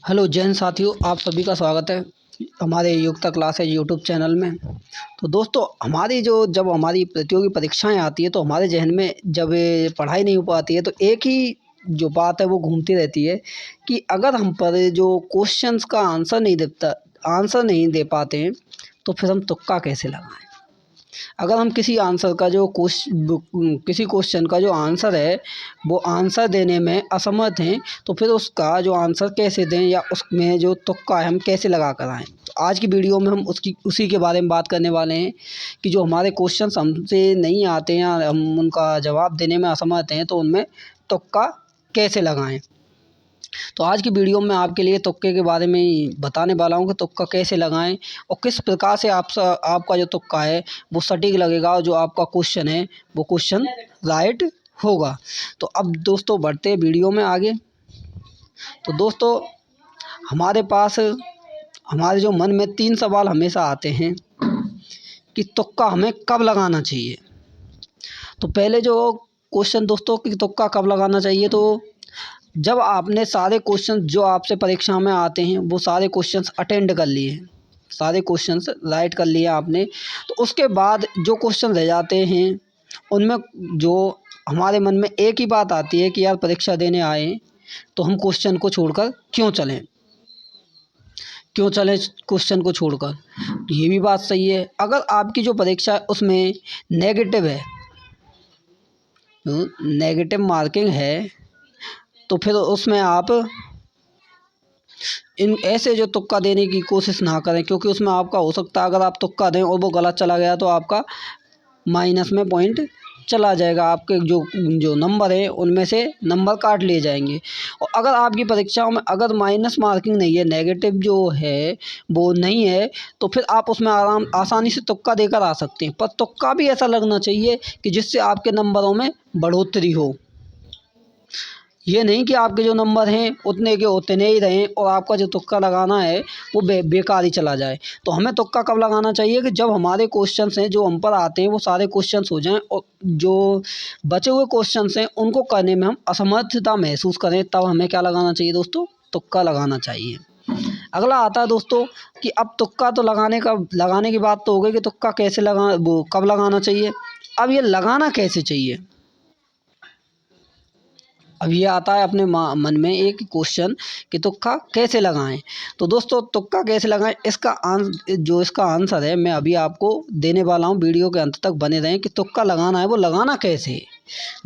Hello Jain साथियों, आप सभी का स्वागत है हमारे युक्ता क्लासेज यूट्यूब चैनल में। तो दोस्तों, जब हमारी प्रतियोगी परीक्षाएं आती है तो हमारे जहन में जब ये पढ़ाई नहीं हो पाती है तो एक ही जो बात है वो घूमती रहती है कि अगर हम पर जो क्वेश्चंस का आंसर नहीं दे पाते हैं तो फिर हम तुक्का कैसे लगाएं। अगर हम किसी क्वेश्चन का जो आंसर है वो आंसर देने में असमर्थ हैं तो फिर उसका जो आंसर कैसे दें या उसमें जो तुक्का है हम कैसे लगा कर आएँ। तो आज की वीडियो में हम उसी के बारे में बात करने वाले हैं कि जो हमारे क्वेश्चंस हमसे नहीं आते हैं या हम उनका जवाब देने में असमर्थ हैं तो उनमें तुक्का कैसे लगाएं। तो आज की वीडियो में आपके लिए तुक्के के बारे में ही बताने वाला हूँ कि तुक्का कैसे लगाएं और किस प्रकार से आपका जो तुक्का है वो सटीक लगेगा और जो आपका क्वेश्चन है वो क्वेश्चन राइट होगा। तो अब दोस्तों बढ़ते वीडियो में आगे। तो दोस्तों, हमारे जो मन में 3 सवाल हमेशा आते हैं कि तुक्का हमें कब लगाना चाहिए। तो पहले जो क्वेश्चन दोस्तों कि तुक्का कब लगाना चाहिए, तो जब आपने सारे क्वेश्चन जो आपसे परीक्षा में आते हैं वो सारे क्वेश्चंस अटेंड कर लिए हैं, सारे क्वेश्चंस राइट कर लिए आपने, तो उसके बाद जो क्वेश्चन रह जाते हैं उनमें जो हमारे मन में एक ही बात आती है कि यार परीक्षा देने आए हैं तो हम क्वेश्चन को छोड़कर क्यों चलें क्वेश्चन को छोड़कर। ये भी बात सही है। अगर आपकी जो परीक्षा है उसमें नेगेटिव है, नेगेटिव मार्किंग है, तो फिर उसमें आप इन ऐसे जो तुक्का देने की कोशिश ना करें, क्योंकि उसमें आपका हो सकता है अगर आप तुक्का दें और वो गलत चला गया तो आपका माइनस में पॉइंट चला जाएगा, आपके जो नंबर है उनमें से नंबर काट लिए जाएंगे। और अगर आपकी परीक्षाओं में अगर माइनस मार्किंग नहीं है, नेगेटिव जो है वो नहीं है, तो फिर आप उसमें आसानी से तुक्का देकर आ सकते हैं। पर तुक्का भी ऐसा लगना चाहिए कि जिससे आपके नंबरों में बढ़ोतरी हो। ये नहीं कि आपके जो नंबर हैं उतने के उतने ही रहें और आपका जो तुक्का लगाना है वो बेकार ही चला जाए। तो हमें तुक्का कब लगाना चाहिए कि जब हमारे क्वेश्चंस हैं जो हम पर आते हैं वो सारे क्वेश्चंस हो जाएं और जो बचे हुए क्वेश्चंस हैं उनको करने में हम असमर्थता महसूस करें, तब हमें क्या लगाना चाहिए दोस्तों, तुक्का लगाना चाहिए। अगला आता है दोस्तों कि अब तुक्का तो लगाने की बात तो हो गई कि तुक्का कब लगाना चाहिए। अब ये लगाना कैसे चाहिए, अब ये आता है अपने मन में एक क्वेश्चन कि तुक्का कैसे लगाएं। तो दोस्तों, तुक्का कैसे लगाएं इसका आंसर है मैं अभी आपको देने वाला हूं। वीडियो के अंत तक बने रहें कि तुक्का लगाना है वो लगाना कैसे है।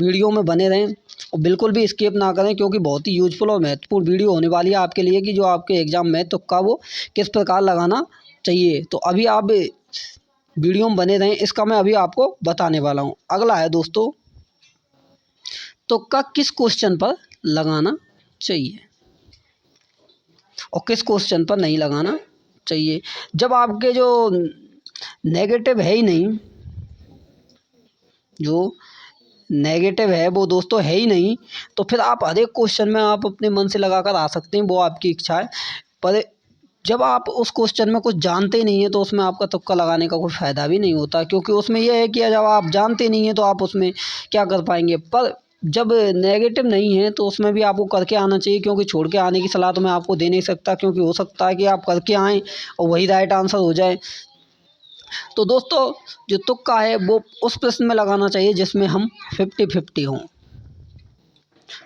वीडियो में बने रहें और बिल्कुल भी स्किप ना करें, क्योंकि बहुत ही यूजफुल और महत्वपूर्ण वीडियो होने वाली है आपके लिए कि जो आपके एग्जाम में तुक्का वो किस प्रकार लगाना चाहिए। तो अभी आप वीडियो में बने रहें, इसका मैं अभी आपको बताने वाला हूँ। अगला है दोस्तों, तुक्का किस क्वेश्चन पर लगाना चाहिए और किस क्वेश्चन पर नहीं लगाना चाहिए। जब आपके जो नेगेटिव है ही नहीं, जो नेगेटिव है वो दोस्तों है ही नहीं, तो फिर आप हर एक क्वेश्चन में आप अपने मन से लगा कर आ सकते हैं, वो आपकी इच्छा है। पर जब आप उस क्वेश्चन में कुछ जानते ही नहीं है तो उसमें आपका तुक्का लगाने का कोई फ़ायदा भी नहीं होता, क्योंकि उसमें यह है कि जब आप जानते नहीं हैं तो आप उसमें क्या कर पाएंगे। पर जब नेगेटिव नहीं है तो उसमें भी आपको करके आना चाहिए, क्योंकि छोड़ के आने की सलाह तो मैं आपको दे नहीं सकता, क्योंकि हो सकता है कि आप करके आएँ और वही राइट आंसर हो जाए। तो दोस्तों, जो तुक्का है वो उस प्रश्न में लगाना चाहिए जिसमें हम 50-50 हों,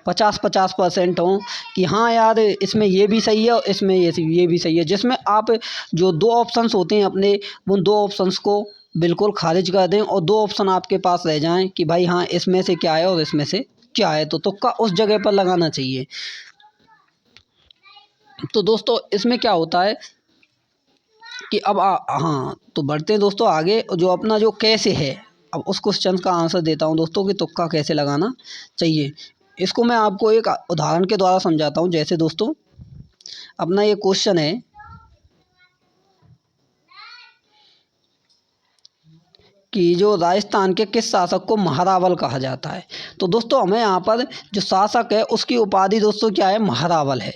50-50% हों कि हाँ यार इसमें ये भी सही है और इसमें ये भी सही है। जिसमें आप जो 2 ऑप्शंस होते हैं अपने, उन 2 ऑप्शंस को बिल्कुल खारिज कर दें और 2 ऑप्शन आपके पास रह जाएं कि भाई हाँ इसमें से क्या है और इसमें से क्या है। तो तुक्का उस जगह पर लगाना चाहिए। तो दोस्तों, इसमें क्या होता है कि अब हाँ, तो बढ़ते हैं दोस्तों आगे। जो अपना जो कैसे है, अब उस क्वेश्चन का आंसर देता हूँ दोस्तों कि तुक्का कैसे लगाना चाहिए। इसको मैं आपको एक उदाहरण के द्वारा समझाता हूँ। जैसे दोस्तों, अपना ये क्वेश्चन है कि जो राजस्थान के किस शासक को महारावल कहा जाता है। तो दोस्तों, हमें यहाँ पर जो शासक है उसकी उपाधि दोस्तों क्या है, महारावल है।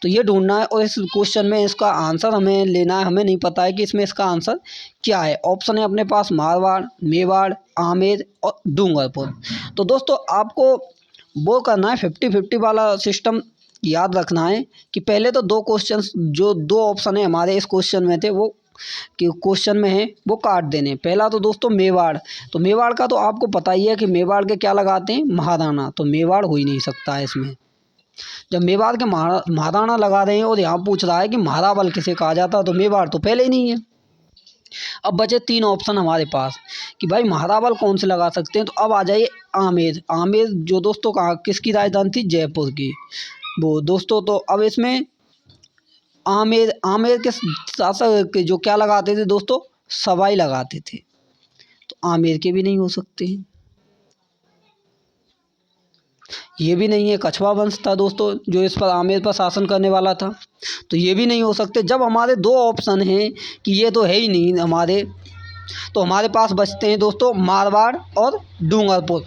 तो ये ढूंढना है और इस क्वेश्चन में इसका आंसर हमें लेना है। हमें नहीं पता है कि इसमें इसका आंसर क्या है। ऑप्शन है अपने पास मारवाड़, मेवाड़, आमेर और डूंगरपुर। तो दोस्तों, आपको वो करना है 50-50 वाला सिस्टम याद रखना है कि पहले तो दो क्वेश्चंस, जो दो ऑप्शन है हमारे इस क्वेश्चन में थे, वो कि क्वेश्चन में है वो काट देने। पहला तो दोस्तों मेवाड़, तो मेवाड़ का तो आपको पता ही है कि मेवाड़ के क्या लगाते हैं, महाराणा, तो मेवाड़ हो ही नहीं सकता है इसमें। जब मेवाड़ के महाराणा लगा रहे हैं और यहाँ पूछ रहा है कि महारावल किसे कहा जाता, तो मेवाड़ तो पहले ही नहीं है। अब बचे तीन ऑप्शन हमारे पास कि भाई महारावल कौन से लगा सकते हैं। तो अब आ जाइए आमेर। आमेर जो दोस्तों कहाँ, किसकी राजधानी थी, जयपुर की, वो दोस्तों। तो अब इसमें आमेर, आमेर के शासक के जो क्या लगाते थे दोस्तों, सवाई लगाते थे, तो आमेर के भी नहीं हो सकते हैं। ये भी नहीं है, कछवा वंश था दोस्तों जो इस पर आमेर पर शासन करने वाला था, तो ये भी नहीं हो सकते। जब हमारे दो ऑप्शन हैं कि ये तो है ही नहीं हमारे, तो हमारे पास बचते हैं दोस्तों मारवाड़ और डूंगरपुर।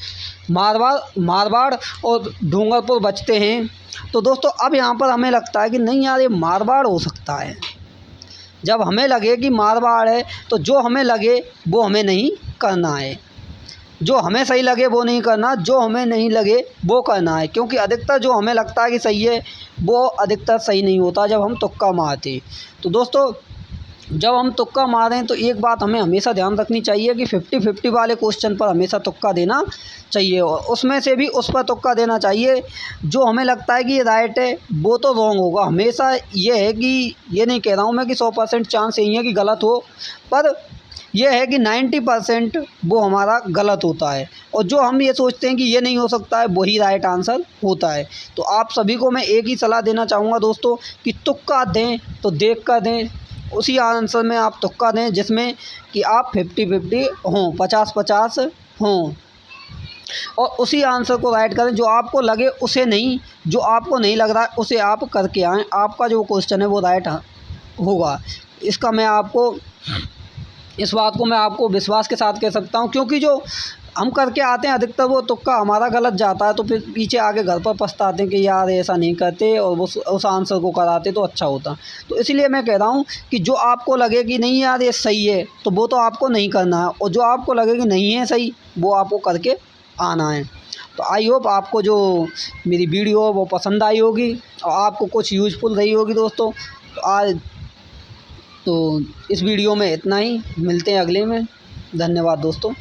मारवाड़ और डूंगरपुर बचते हैं। तो दोस्तों अब यहाँ पर हमें लगता है कि नहीं यार, ये मारवाड़ हो सकता है। जब हमें लगे कि मारवाड़ है, तो जो हमें लगे वो हमें नहीं करना है, जो हमें सही लगे वो नहीं करना, जो हमें नहीं लगे वो करना है। क्योंकि अधिकतर जो हमें लगता है कि सही है, वो अधिकतर सही नहीं होता जब हम तुक्का मारते। तो दोस्तों जब हम तुक्का मारें तो एक बात हमें हमेशा ध्यान रखनी चाहिए कि 50-50 वाले क्वेश्चन पर हमेशा तुक्का देना चाहिए, और उसमें से भी उस पर तुक्का देना चाहिए जो हमें लगता है कि ये राइट है, वो तो रॉन्ग होगा। हमेशा ये है कि, ये नहीं कह रहा हूँ मैं कि 100% चांस यही है कि गलत हो, पर यह है कि 90% वो हमारा गलत होता है, और जो हम ये सोचते हैं कि ये नहीं हो सकता है, वही राइट आंसर होता है। तो आप सभी को मैं एक ही सलाह देना चाहूँगा दोस्तों कि तुक्का दें तो देख कर दें, उसी आंसर में आप तुक्का दें जिसमें कि आप 50-50 हों, 50-50 हों, और उसी आंसर को राइट करें। जो आपको लगे उसे नहीं, जो आपको नहीं लग रहा है उसे आप करके आएँ, आपका जो क्वेश्चन है वो राइट होगा। इसका मैं आपको, इस बात को मैं आपको विश्वास के साथ कह सकता हूँ, क्योंकि जो हम करके आते हैं अधिकतर वो तुक्का हमारा गलत जाता है, तो फिर पीछे आके घर पर पछताते हैं कि यार ऐसा नहीं करते और उस आंसर को कराते तो अच्छा होता। तो इसलिए मैं कह रहा हूँ कि जो आपको लगे कि नहीं यार ये सही है, तो वो तो आपको नहीं करना है, और जो आपको लगे कि नहीं है सही, वो आपको करके आना है। तो आई होप आपको जो मेरी वीडियो वो पसंद आई होगी और आपको कुछ यूज़फुल रही होगी दोस्तों। तो इस वीडियो में इतना ही, मिलते हैं अगले में। धन्यवाद दोस्तों।